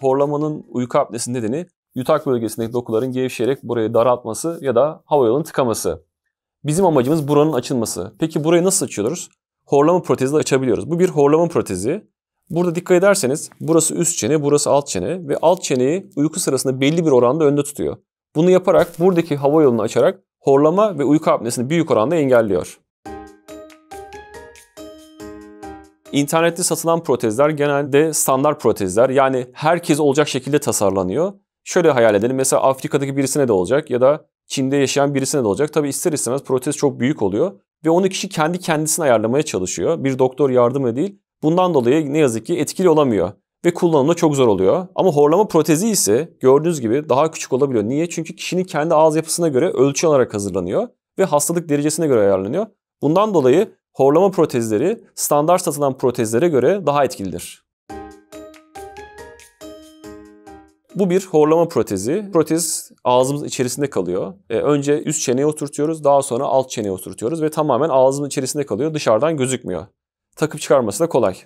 Horlamanın uyku apnesi nedeni yutak bölgesindeki dokuların gevşeyerek burayı daraltması ya da hava yolunun tıkaması. Bizim amacımız buranın açılması. Peki burayı nasıl açıyoruz? Horlama protezle açabiliyoruz. Bu bir horlama protezi. Burada dikkat ederseniz burası üst çene, burası alt çene ve alt çeneyi uyku sırasında belli bir oranda önde tutuyor. Bunu yaparak buradaki hava yolunu açarak horlama ve uyku apnesini büyük oranda engelliyor. İnternette satılan protezler genelde standart protezler, yani herkes olacak şekilde tasarlanıyor. Şöyle hayal edelim, mesela Afrika'daki birisine de olacak ya da Çin'de yaşayan birisine de olacak. Tabii ister istemez protez çok büyük oluyor ve onu kişi kendi kendisine ayarlamaya çalışıyor. Bir doktor yardımı değil. Bundan dolayı ne yazık ki etkili olamıyor ve kullanımda çok zor oluyor. Ama horlama protezi ise gördüğünüz gibi daha küçük olabiliyor. Niye? Çünkü kişinin kendi ağız yapısına göre ölçü alarak hazırlanıyor ve hastalık derecesine göre ayarlanıyor. Bundan dolayı horlama protezleri standart satılan protezlere göre daha etkilidir. Bu bir horlama protezi. Protez ağzımızın içerisinde kalıyor. Önce üst çeneye oturtuyoruz, daha sonra alt çeneye oturtuyoruz ve tamamen ağzımızın içerisinde kalıyor. Dışarıdan gözükmüyor. Takıp çıkarması da kolay.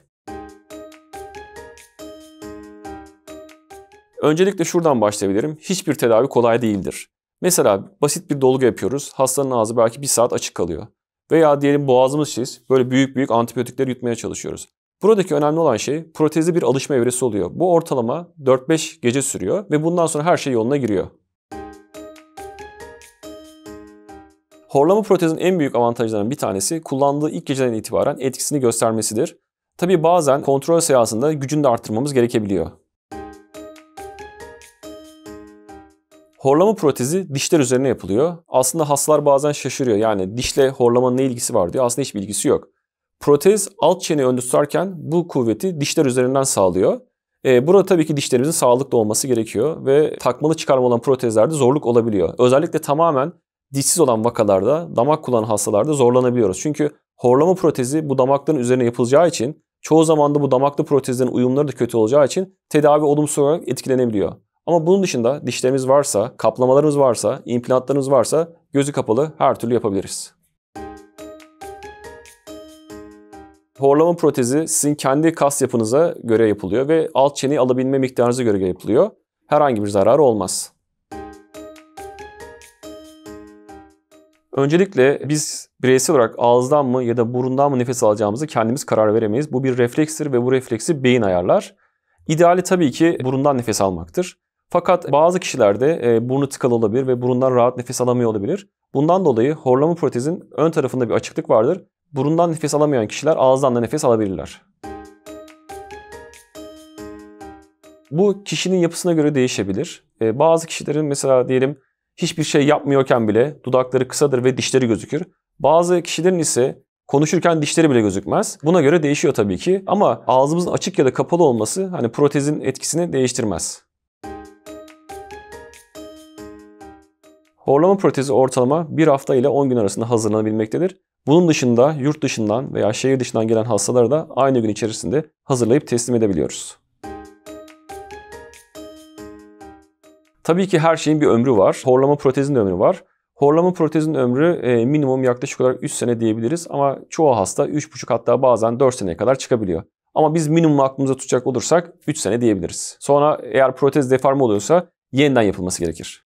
Öncelikle şuradan başlayabilirim. Hiçbir tedavi kolay değildir. Mesela basit bir dolgu yapıyoruz. Hastanın ağzı belki 1 saat açık kalıyor. Veya diyelim boğazımız şiş, böyle büyük antibiyotikleri yutmaya çalışıyoruz. Buradaki önemli olan şey protezde bir alışma evresi oluyor. Bu ortalama 4-5 gece sürüyor ve bundan sonra her şey yoluna giriyor. Horlama protezin en büyük avantajlarından bir tanesi kullandığı ilk geceden itibaren etkisini göstermesidir. Tabii bazen kontrol seansında gücünü de arttırmamız gerekebiliyor. Horlama protezi dişler üzerine yapılıyor. Aslında hastalar bazen şaşırıyor. Yani dişle horlamanın ne ilgisi var diyor. Aslında hiçbir ilgisi yok. Protez alt çeneyi önde tutarken bu kuvveti dişler üzerinden sağlıyor. Burada tabii ki dişlerimizin sağlıklı olması gerekiyor ve takmalı çıkarma olan protezlerde zorluk olabiliyor. Özellikle tamamen dişsiz olan vakalarda, damak kullanan hastalarda zorlanabiliyoruz. Çünkü horlama protezi bu damakların üzerine yapılacağı için çoğu zaman da bu damaklı protezlerin uyumları da kötü olacağı için tedavi olumsuz olarak etkilenebiliyor. Ama bunun dışında dişlerimiz varsa, kaplamalarımız varsa, implantlarımız varsa gözü kapalı her türlü yapabiliriz. Horlama protezi sizin kendi kas yapınıza göre yapılıyor ve alt çeneyi alabilme miktarınıza göre yapılıyor. Herhangi bir zararı olmaz. Öncelikle biz bireysel olarak ağızdan mı ya da burundan mı nefes alacağımızı kendimiz karar veremeyiz. Bu bir reflekstir ve bu refleksi beyin ayarlar. İdeali tabii ki burundan nefes almaktır. Fakat bazı kişilerde burnu tıkalı olabilir ve burundan rahat nefes alamıyor olabilir. Bundan dolayı horlama protezin ön tarafında bir açıklık vardır. Burundan nefes alamayan kişiler ağızdan da nefes alabilirler. Bu kişinin yapısına göre değişebilir. Bazı kişilerin mesela diyelim hiçbir şey yapmıyorken bile dudakları kısadır ve dişleri gözükür. Bazı kişilerin ise konuşurken dişleri bile gözükmez. Buna göre değişiyor tabii ki ama ağzımızın açık ya da kapalı olması hani protezin etkisini değiştirmez. Horlama protezi ortalama 1 hafta ile 10 gün arasında hazırlanabilmektedir. Bunun dışında yurt dışından veya şehir dışından gelen hastaları da aynı gün içerisinde hazırlayıp teslim edebiliyoruz. Tabii ki her şeyin bir ömrü var. Horlama protezin de ömrü var. Horlama protezin ömrü minimum yaklaşık olarak 3 sene diyebiliriz ama çoğu hasta 3,5 hatta bazen 4 seneye kadar çıkabiliyor. Ama biz minimum aklımıza tutacak olursak 3 sene diyebiliriz. Sonra eğer protez deforme oluyorsa yeniden yapılması gerekir.